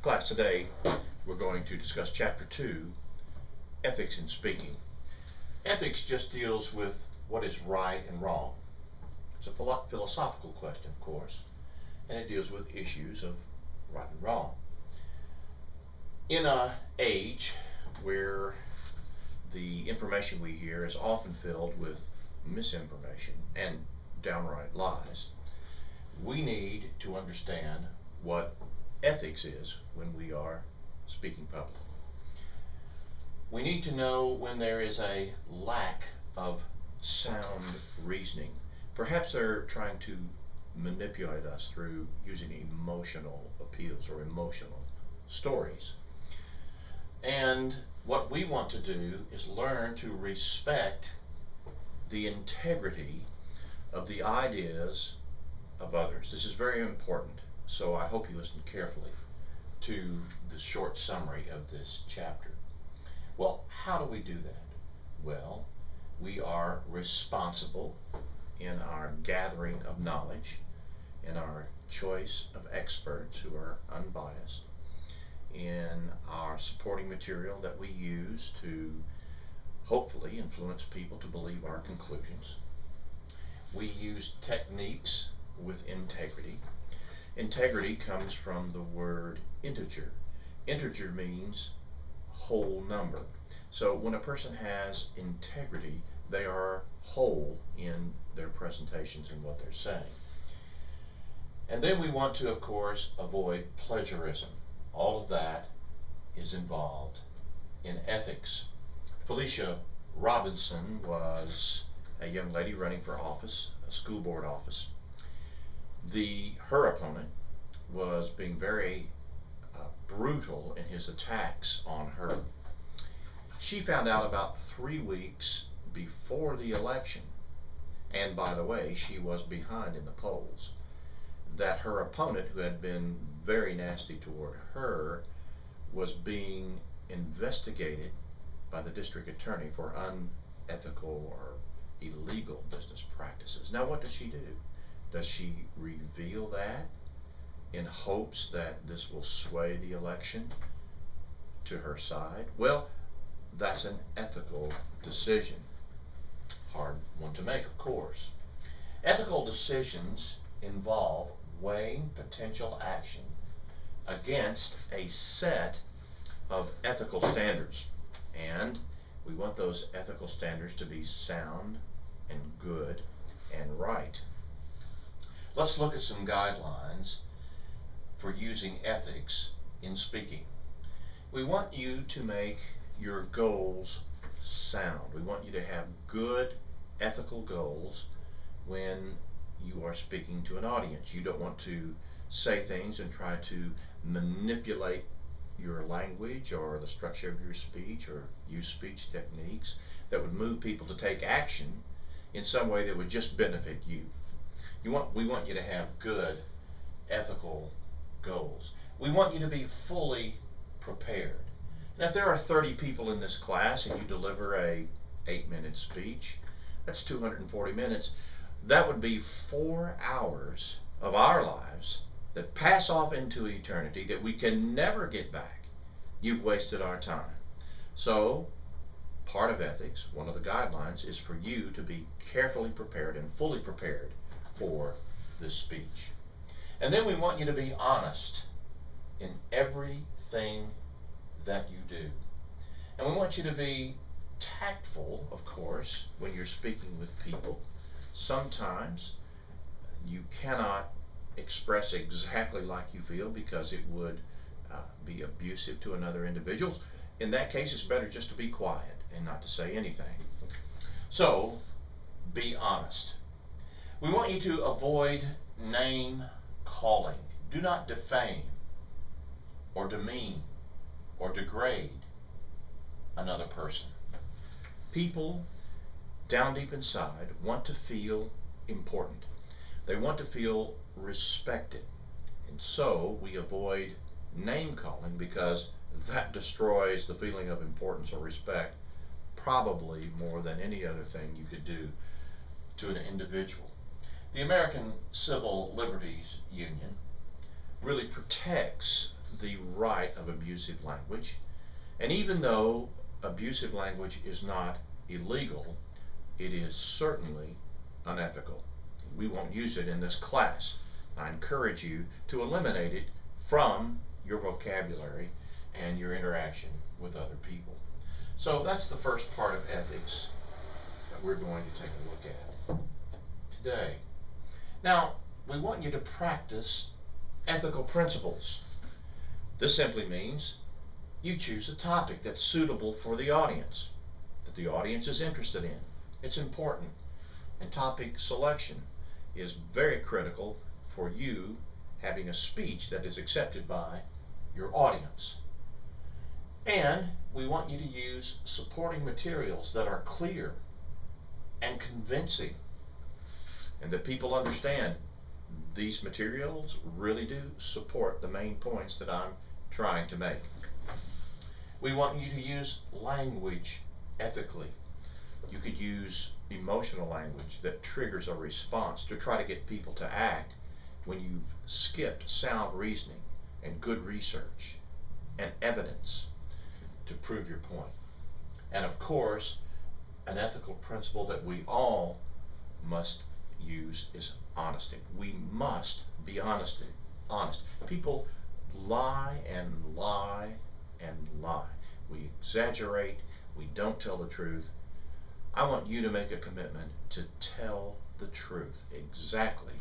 Class, today we're going to discuss Chapter 2, Ethics in Speaking. Ethics just deals with what is right and wrong. It's a philosophical question, of course, and it deals with issues of right and wrong. In an age where the information we hear is often filled with misinformation and downright lies, we need to understand what ethics is when we are speaking publicly. We need to know when there is a lack of sound reasoning. Perhaps they're trying to manipulate us through using emotional appeals or emotional stories. And what we want to do is learn to respect the integrity of the ideas of others. This is very important, so I hope you listen carefully to the short summary of this chapter. Well, how do we do that? Well, we are responsible in our gathering of knowledge, in our choice of experts who are unbiased, in our supporting material that we use to hopefully influence people to believe our conclusions. We use techniques with integrity. Integrity comes from the word integer. Integer means whole number. So when a person has integrity, they are whole in their presentations and what they're saying. And then we want to, of course, avoid plagiarism. All of that is involved in ethics. Felicia Robinson was a young lady running for office, a school board office. Her opponent was being very brutal in his attacks on her. She found out about 3 weeks before the election, and by the way, she was behind in the polls, that her opponent, who had been very nasty toward her, was being investigated by the district attorney for unethical or illegal business practices. Now, what does she do? Does she reveal that in hopes that this will sway the election to her side? Well, that's an ethical decision. Hard one to make, of course. Ethical decisions involve weighing potential action against a set of ethical standards. And we want those ethical standards to be sound and good and right. Let's look at some guidelines for using ethics in speaking. We want you to make your goals sound. We want you to have good ethical goals when you are speaking to an audience. You don't want to say things and try to manipulate your language or the structure of your speech or use speech techniques that would move people to take action in some way that would just benefit you. We want you to have good ethical goals. We want you to be fully prepared. Now, if there are 30 people in this class and you deliver a 8-minute speech, that's 240 minutes. That would be 4 hours of our lives that pass off into eternity that we can never get back. You've wasted our time. So, part of ethics, one of the guidelines, is for you to be carefully prepared and fully prepared for this speech. And then we want you to be honest in everything that you do. And we want you to be tactful, of course, when you're speaking with people. Sometimes you cannot express exactly like you feel because it would be abusive to another individual. In that case, it's better just to be quiet and not to say anything. So, be honest. We want you to avoid name calling. Do not defame or demean or degrade another person. People down deep inside want to feel important. They want to feel respected. And so we avoid name calling because that destroys the feeling of importance or respect probably more than any other thing you could do to an individual. The American Civil Liberties Union really protects the right of abusive language. And even though abusive language is not illegal, it is certainly unethical. We won't use it in this class. I encourage you to eliminate it from your vocabulary and your interaction with other people. So that's the first part of ethics that we're going to take a look at today. Now, we want you to practice ethical principles. This simply means you choose a topic that's suitable for the audience, that the audience is interested in. It's important. And topic selection is very critical for you having a speech that is accepted by your audience. And we want you to use supporting materials that are clear and convincing, and that people understand these materials really do support the main points that I'm trying to make. We want you to use language ethically. You could use emotional language that triggers a response to try to get people to act when you've skipped sound reasoning and good research and evidence to prove your point. And of course, an ethical principle that we all must use is honesty. We must be honest. People lie and lie and lie. We exaggerate. We don't tell the truth. I want you to make a commitment to tell the truth exactly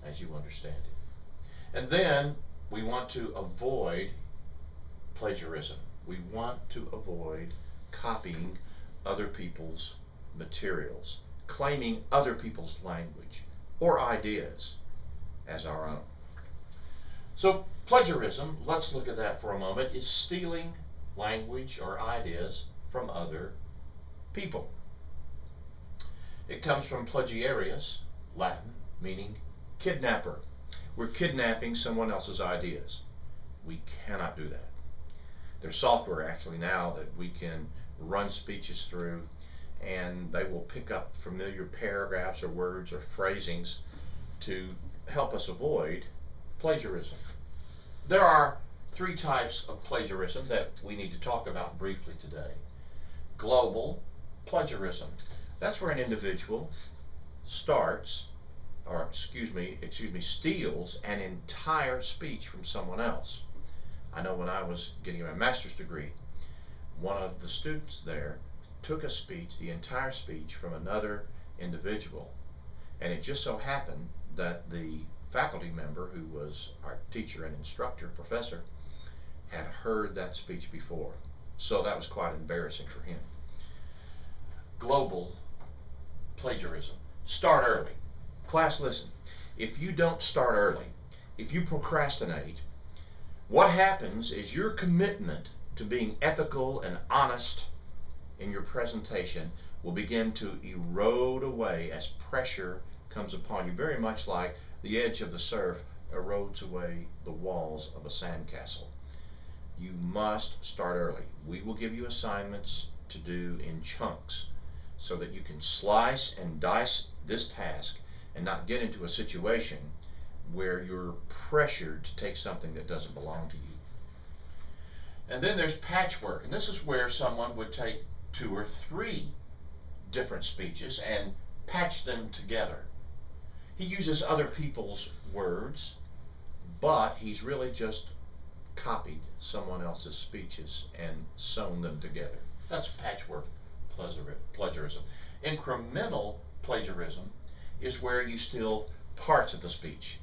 as you understand it. And then we want to avoid plagiarism. We want to avoid copying other people's materials, claiming other people's language or ideas as our own. So plagiarism, let's look at that for a moment, is stealing language or ideas from other people. It comes from plagiarius, Latin, meaning kidnapper. We're kidnapping someone else's ideas. We cannot do that. There's software actually now that we can run speeches through, and they will pick up familiar paragraphs or words or phrasings to help us avoid plagiarism. There are three types of plagiarism that we need to talk about briefly today. Global plagiarism. That's where an individual steals an entire speech from someone else. I know when I was getting my master's degree, one of the students there took a speech, the entire speech, from another individual, and it just so happened that the faculty member who was our teacher and instructor, professor, had heard that speech before. So that was quite embarrassing for him. Global plagiarism. Start early. Class, listen. If you don't start early, if you procrastinate, what happens is your commitment to being ethical and honest in your presentation will begin to erode away as pressure comes upon you, very much like the edge of the surf erodes away the walls of a sandcastle. You must start early. We will give you assignments to do in chunks so that you can slice and dice this task and not get into a situation where you're pressured to take something that doesn't belong to you. And then there's patchwork, and this is where someone would take 2 or 3 different speeches and patch them together. He uses other people's words, but he's really just copied someone else's speeches and sewn them together. That's patchwork plagiarism. Incremental plagiarism is where you steal parts of the speech.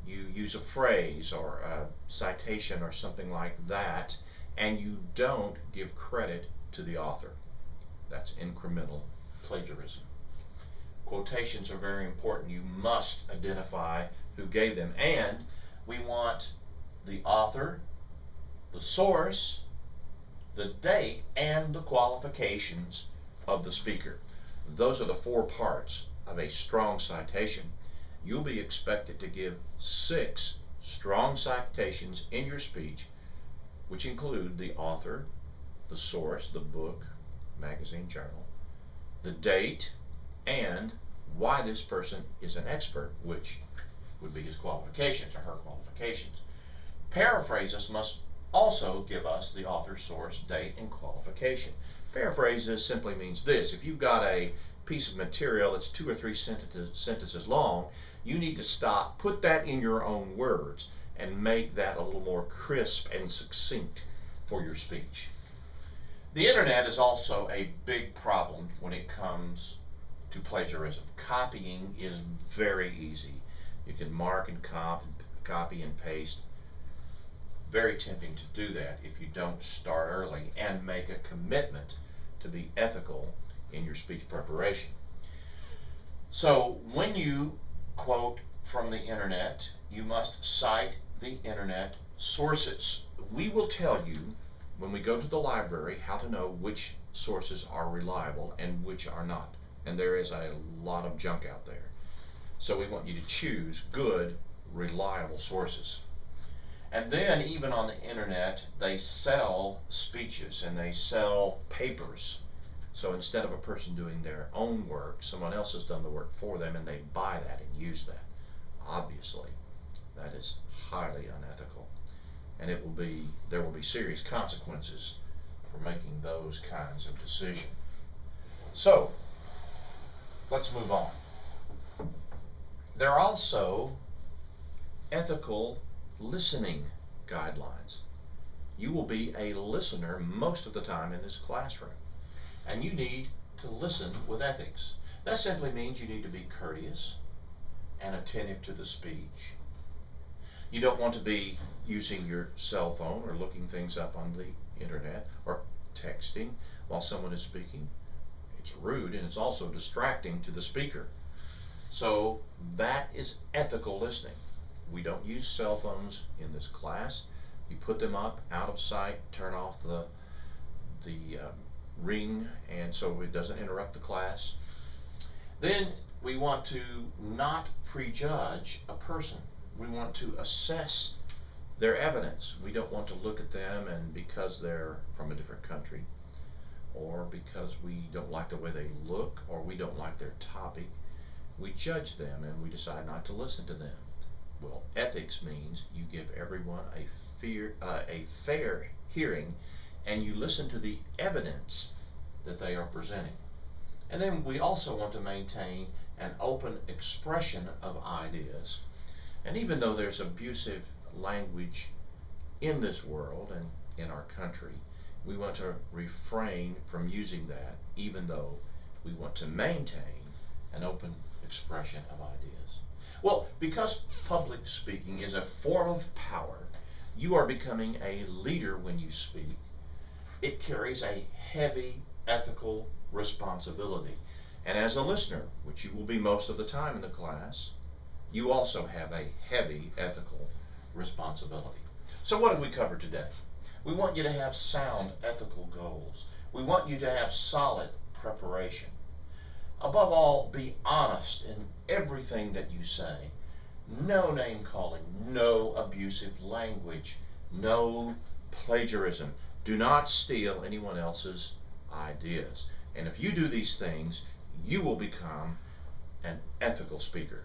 You use a phrase or a citation or something like that, and you don't give credit to the author. That's incremental plagiarism. Quotations are very important. You must identify who gave them, and we want the author, the source, the date, and the qualifications of the speaker. Those are the 4 parts of a strong citation. You'll be expected to give 6 strong citations in your speech, which include the author, the source, the book, magazine, journal, the date, and why this person is an expert, which would be his qualifications or her qualifications. Paraphrases must also give us the author, source, date, and qualification. Paraphrases simply means this: if you've got a piece of material that's 2 or 3 sentences long, you need to stop, put that in your own words, and make that a little more crisp and succinct for your speech. The internet is also a big problem when it comes to plagiarism. Copying is very easy. You can mark and copy and paste. Very tempting to do that if you don't start early and make a commitment to be ethical in your speech preparation. So when you quote from the internet, you must cite the internet sources. We will tell you when we go to the library how to know which sources are reliable and which are not. And there is a lot of junk out there. So we want you to choose good, reliable sources. And then even on the internet, they sell speeches and they sell papers. So instead of a person doing their own work, someone else has done the work for them, and they buy that and use that. Obviously, that is highly unethical, and there will be serious consequences for making those kinds of decisions. So let's move on. There are also ethical listening guidelines. You will be a listener most of the time in this classroom, and you need to listen with ethics. That simply means you need to be courteous and attentive to the speech. You don't want to be using your cell phone or looking things up on the internet or texting while someone is speaking. It's rude, and it's also distracting to the speaker. So that is ethical listening. We don't use cell phones in this class. You put them up out of sight, turn off the ring, and so it doesn't interrupt the class. Then we want to not prejudge a person. We want to assess their evidence. We don't want to look at them and because they're from a different country, or because we don't like the way they look, or we don't like their topic, we judge them and we decide not to listen to them. Well, ethics means you give everyone a fair hearing, and you listen to the evidence that they are presenting. And then we also want to maintain an open expression of ideas. And even though there's abusive language in this world and in our country, we want to refrain from using that, even though we want to maintain an open expression of ideas. Well, because public speaking is a form of power, you are becoming a leader when you speak. It carries a heavy ethical responsibility. And as a listener, which you will be most of the time in the class, you also have a heavy ethical responsibility. So what did we cover today? We want you to have sound ethical goals. We want you to have solid preparation. Above all, be honest in everything that you say. No name calling, no abusive language, no plagiarism. Do not steal anyone else's ideas. And if you do these things, you will become an ethical speaker.